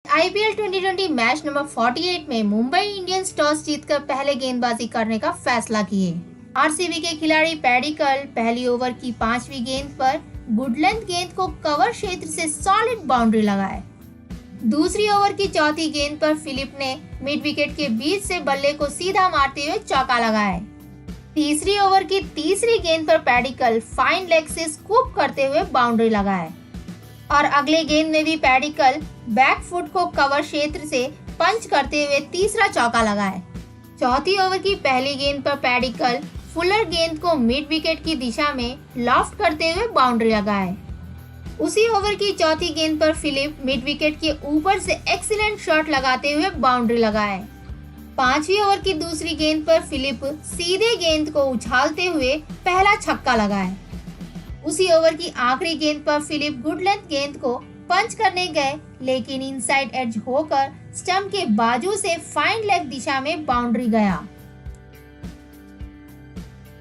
IPL 2020 match number 48 में Mumbai Indians toss जीतकर पहले गेंदबाजी करने का फैसला किए। आरसीबी के खिलाड़ी पैडिकल पहली ओवर की 5वीं गेंद पर गुडलेंथ गेंद को कवर क्षेत्र से सॉलिड बाउंड्री लगाए। दूसरी ओवर की चौथी गेंद पर फिलिप ने मिड विकेट के बीच से बल्ले को सीधा मारते हुए चौका लगाए। तीसरी ओवर की तीसरी गेंद पर पैडिकल फाइन लेग से स्कूप करते हुए बाउंड्री लगाए और अगले गेंद में भी पैडिकल बैक फुट को कवर क्षेत्र से पंच करते हुए तीसरा चौका लगाए। चौथी ओवर की पहली गेंद पर पैडिकल फुलर गेंद को मिड विकेट की दिशा में लॉफ्ट करते हुए बाउंड्री लगाए। उसी ओवर की चौथी गेंद पर फिलिप मिड विकेट के ऊपर से एक्सीलेंट शॉट लगाते हुए बाउंड्री लगाए। पांचवी ओवर की दूसरी गेंद पर फिलिप सीधे गेंद को उछालते हुए पहला छक्का लगाए। उसी ओवर की आखिरी गेंद पर फिलिप गुडलेंथ गेंद को पंच करने गए, लेकिन इनसाइड एज होकर स्टंप के बाजू से फाइन लेग दिशा में बाउंड्री गया।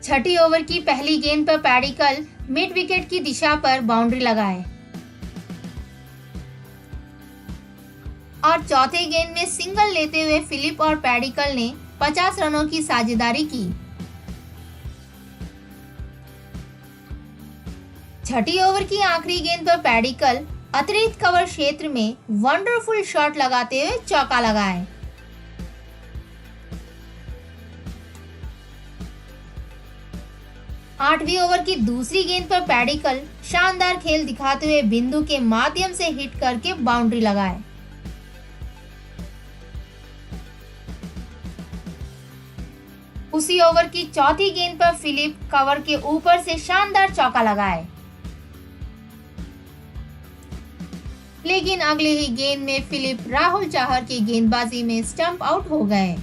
छठी ओवर की पहली गेंद पर पैडिकल मिड विकेट की दिशा पर बाउंड्री लगाए और चौथे गेंद में सिंगल लेते हुए फिलिप और पैडिकल ने 50 रनों की साझेदारी की। छठी ओवर की आखिरी गेंद पर पैडिकल अतिरिक्त कवर क्षेत्र में वंडरफुल शॉट लगाते हुए चौका लगाए। आठवीं ओवर की दूसरी गेंद पर पैडिकल शानदार खेल दिखाते हुए बिंदु के माध्यम से हिट करके बाउंड्री लगाए। उसी ओवर की चौथी गेंद पर फिलिप कवर के ऊपर से शानदार चौका लगाए, लेकिन अगले ही गेंद में फिलिप राहुल चाहर की गेंदबाजी में स्टंप आउट हो गए।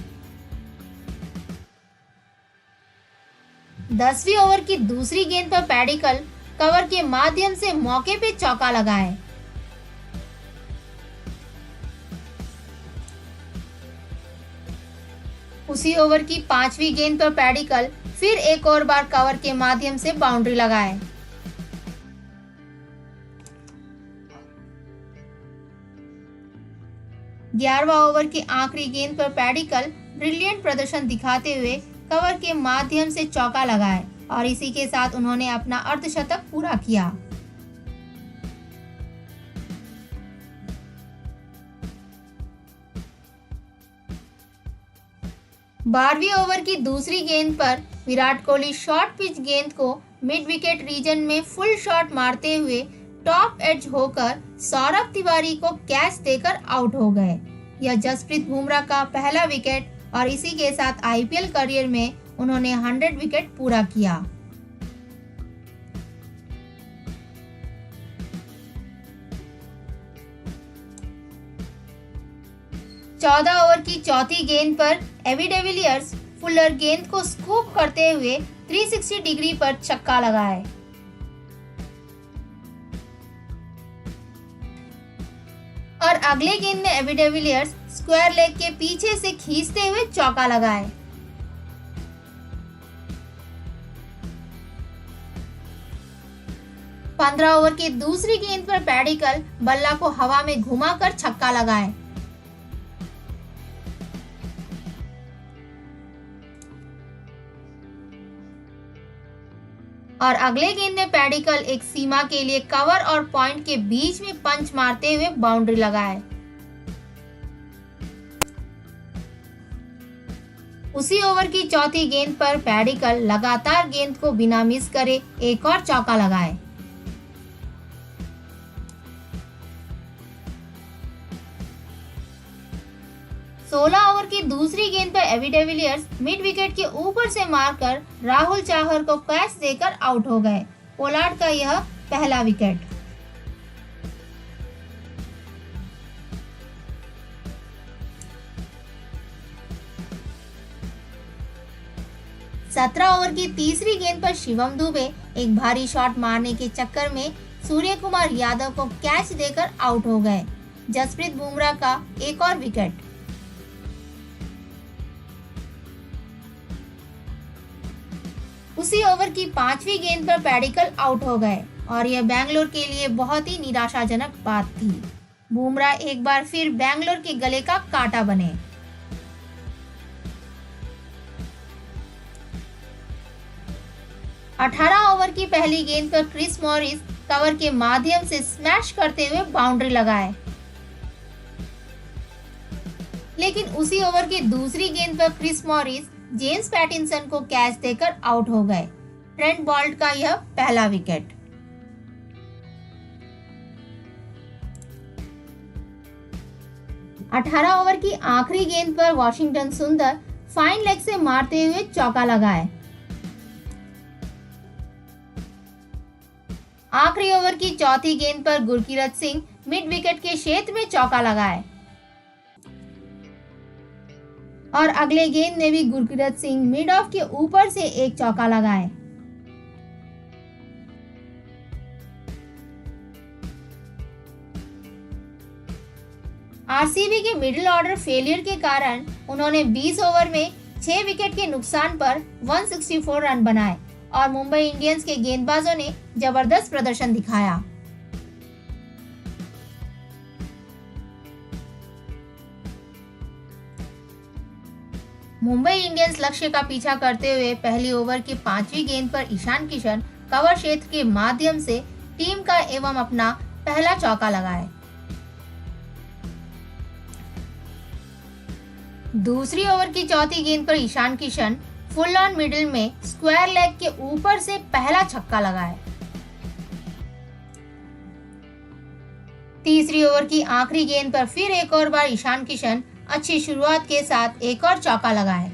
10वीं ओवर की दूसरी गेंद पर पैडिकल कवर के माध्यम से मौके पे चौका लगाए। उसी ओवर की 5वीं गेंद पर पैडिकल फिर एक और बार कवर के माध्यम से बाउंड्री लगाए। ग्यारहवां ओवर की आखिरी गेंद पर पैडिकल ब्रिलियंट प्रदर्शन दिखाते हुए कवर के माध्यम से चौका लगाए और इसी के साथ उन्होंने अपना अर्धशतक पूरा किया। बारहवीं ओवर की दूसरी गेंद पर विराट कोहली शॉर्ट पिच गेंद को मिड विकेट रीजन में फुल शॉट मारते हुए टॉप एज होकर सौरभ तिवारी को कैच देकर आउट हो गए। यह जसप्रीत बुमराह का पहला विकेट और इसी के साथ आईपीएल करियर में उन्होंने 100 विकेट पूरा किया। चौदह ओवर की चौथी गेंद पर एबी डिविलियर्स फुलर गेंद को स्कूप करते हुए 360 डिग्री पर छक्का लगाए। और अगले गेंद में एबी डिविलियर्स स्क्वायर लेग के पीछे से खींचते हुए चौका लगाए। पंद्रह ओवर की दूसरी गेंद पर पैडिकल बल्ला को हवा में घुमाकर छक्का लगाए। और अगले गेंद में पैडिकल एक सीमा के लिए कवर और पॉइंट के बीच में पंच मारते हुए बाउंड्री लगाए। उसी ओवर की चौथी गेंद पर पैडिकल लगातार गेंद को बिना मिस करे एक और चौका लगाए। सोलह ओवर की दूसरी गेंद पर एबी डिविलियर्स मिड विकेट के ऊपर से मारकर राहुल चाहर को कैच देकर आउट हो गए। पोलार्ड का यह पहला विकेट। सत्रह ओवर की तीसरी गेंद पर शिवम दुबे एक भारी शॉट मारने के चक्कर में सूर्य कुमार यादव को कैच देकर आउट हो गए। जसप्रीत बुमराह का एक और विकेट। उसी ओवर की 5वीं गेंद पर पैडिकल आउट हो गए और यह बेंगलुरु के लिए बहुत ही निराशाजनक बात थी। बुमराह एक बार फिर बेंगलोर के गले का कांटा बने। अठारह ओवर की पहली गेंद पर क्रिस मॉरिस कवर के माध्यम से स्मैश करते हुए बाउंड्री लगाए, लेकिन उसी ओवर की दूसरी गेंद पर क्रिस मॉरिस जेम्स पैटिंसन को कैच देकर आउट हो गए। ट्रेंट बोल्ट का यह पहला विकेट। अठारह ओवर की आखिरी गेंद पर वॉशिंगटन सुंदर फाइन लेग से मारते हुए चौका लगाए। आखिरी ओवर की चौथी गेंद पर गुरकीरत सिंह मिड विकेट के क्षेत्र में चौका लगाए और अगले गेंद में भी गुरकीरत सिंह मिड ऑफ के ऊपर से एक चौका लगाए। आरसीबी के मिडिल ऑर्डर फेलियर के कारण उन्होंने 20 ओवर में 6 विकेट के नुकसान पर 164 रन बनाए और मुंबई इंडियंस के गेंदबाजों ने जबरदस्त प्रदर्शन दिखाया। मुंबई इंडियंस लक्ष्य का पीछा करते हुए पहली ओवर की 5वीं गेंद पर ईशान किशन कवर क्षेत्र के माध्यम से टीम का एवं अपना पहला चौका लगाए। दूसरी ओवर की चौथी गेंद पर Ishan Kishan full on middle में स्क्वायर लेग के ऊपर से पहला छक्का लगाए। तीसरी ओवर की आखिरी गेंद पर फिर एक और बार ईशान किशन अच्छी शुरुआत के साथ एक और चौका लगाए।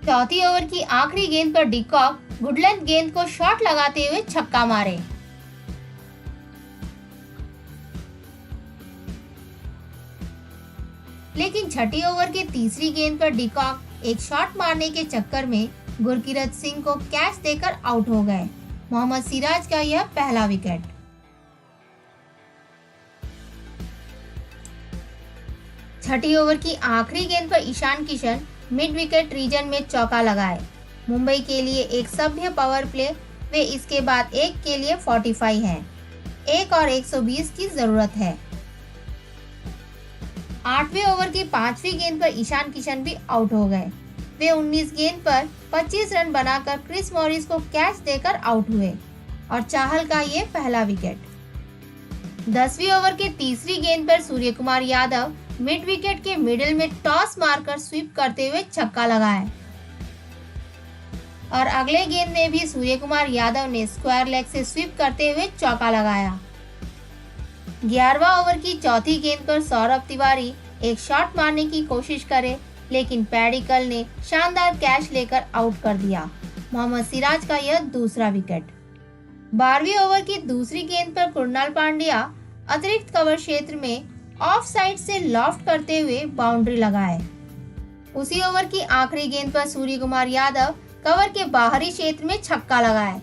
चौथी ओवर की आखिरी गेंद पर डिकॉक गुड लेंथ गेंद को शॉट लगाते हुए छक्का मारे। लेकिन छठी ओवर के तीसरी गेंद पर डिकॉक एक शॉट मारने के चक्कर में गुरकीरत सिंह को कैच देकर आउट हो गए। मोहम्मद सिराज का यह पहला विकेट। छठी ओवर की आखिरी गेंद पर Ishan Kishan mid wicket region में चौका लगाए। मुंबई के लिए एक सभ्य पावर प्ले वे इसके बाद एक के लिए 45 हैं। एक और 120 की जरूरत है। आठवें ओवर की 5वीं गेंद पर ईशान किशन भी आउट हो गए। वे 19 गेंद पर 25 रन बनाकर क्रिस मॉरिस को कैच देकर आउट हुए और चाहल का ये पहला विकेट। 10वीं ओवर के तीसरी गेंद पर सूर्यकुमार यादव मिड विकेट के मिडिल में टॉस मारकर स्वीप करते हुए छक्का लगाए और अगले गेंद में भी सूर्यकुमार यादव ने स्क्वायर लेग से स्वीप करते हुए चौका लगाया। 11वां ओवर की चौथी गेंद पर सौरभ तिवारी एक शॉट मारने की कोशिश करे, लेकिन पैडिकल ने शानदार कैच लेकर आउट कर दिया। मोहम्मद सिराज का यह दूसरा विकेट। 12वीं ओवर की दूसरी गेंद पर कृणाल पांड्या अतिरिक्त कवर क्षेत्र में ऑफ साइड से लॉफ्ट करते हुए बाउंड्री लगाए। उसी ओवर की आखिरी गेंद पर सूर्यकुमार यादव कवर के बाहरी क्षेत्र में छक्का लगाए।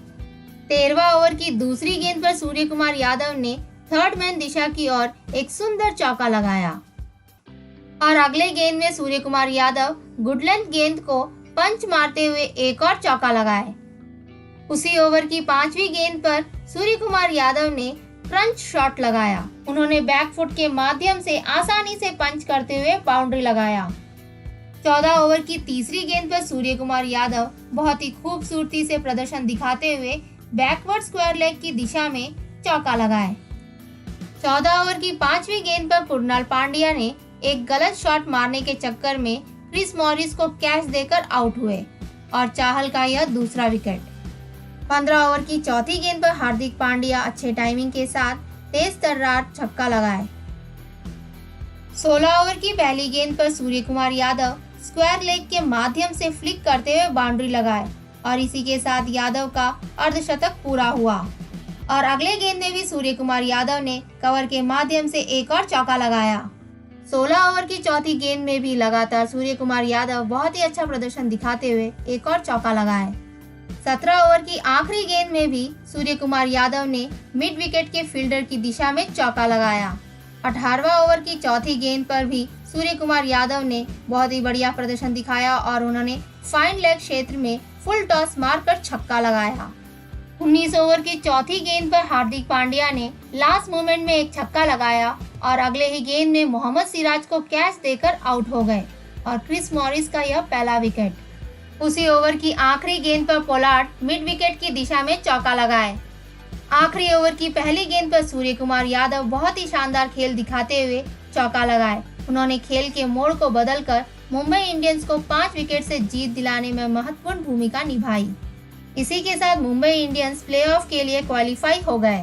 13वां ओवर की दूसरी गेंद पर सूर्यकुमार यादव ने थर्ड मैन दिशा की ओर एक सुंदर चौका लगाया और अगले गेंद में सूर्यकुमार यादव गुड लेंथ गेंद को पंच मारते हुए एक और चौका लगाए। उसी ओवर की 5वीं गेंद पर सूर्यकुमार यादव ने क्रंच शॉट लगाया। उन्होंने बैकफुट के माध्यम से आसानी से पंच करते हुए बाउंड्री लगाया। 14 ओवर की तीसरी गेंद पर सूर्यकुमार यादव बहुत ही खूबसूरती से प्रदर्शन दिखाते हुए बैकवर्ड स्क्वायर लेग की दिशा में चौका लगाए। 14 ओवर की 5वीं गेंद पर कृणाल पांड्या ने एक गलत शॉट मारने के चक्कर में क्रिस मॉरिस को कैच देकर आउट हुए और चाहल का यह दूसरा विकेट। 15 ओवर की चौथी गेंद पर हार्दिक पांड्या अच्छे टाइमिंग के साथ तेज तर्रार छक्का लगाए। 16 ओवर की पहली गेंद पर सूर्यकुमार यादव स्क्वायर लेग के माध्यम से फ्लिक करते हुए बाउंड्री लगाए और इसी के साथ यादव का अर्धशतक पूरा हुआ और अगले गेंद में भी सूर्यकुमार यादव ने कवर के माध्यम से एक और चौका लगाया। 16 ओवर की चौथी गेंद में भी लगातार सूर्यकुमार यादव बहुत ही अच्छा प्रदर्शन दिखाते हुए एक और चौका लगाए। 17 ओवर की आखिरी गेंद में भी सूर्यकुमार यादव ने मिड विकेट के फील्डर की दिशा में चौका लगाया। 18वां ओवर की चौथी गेंद पर भी सूर्यकुमार यादव ने बहुत ही बढ़िया प्रदर्शन दिखाया और उन्होंने फाइन लेग क्षेत्र में फुल टॉस मारकर छक्का लगाया। 19 ओवर की चौथी गेंद पर हार्दिक पांड्या ने लास्ट मोमेंट में एक छक्का लगाया और अगले ही गेंद में मोहम्मद सिराज को कैच देकर आउट हो गए और क्रिस मॉरिस का यह पहला विकेट। उसी ओवर की आखिरी गेंद पर पोलार्ड मिड विकेट की दिशा में चौका लगाए। आखिरी ओवर की पहली गेंद पर सूर्य कुमार यादव बहुत ही शानदार खेल दिखाते हुए चौका लगाए। उन्होंने खेल के मोड़ को बदलकर मुंबई इंडियंस को 5 विकेट से जीत दिलाने में महत्वपूर्ण भूमिका निभाई। इसी के साथ मुंबई इंडियंस प्लेऑफ के लिए क्वालिफाई हो गए।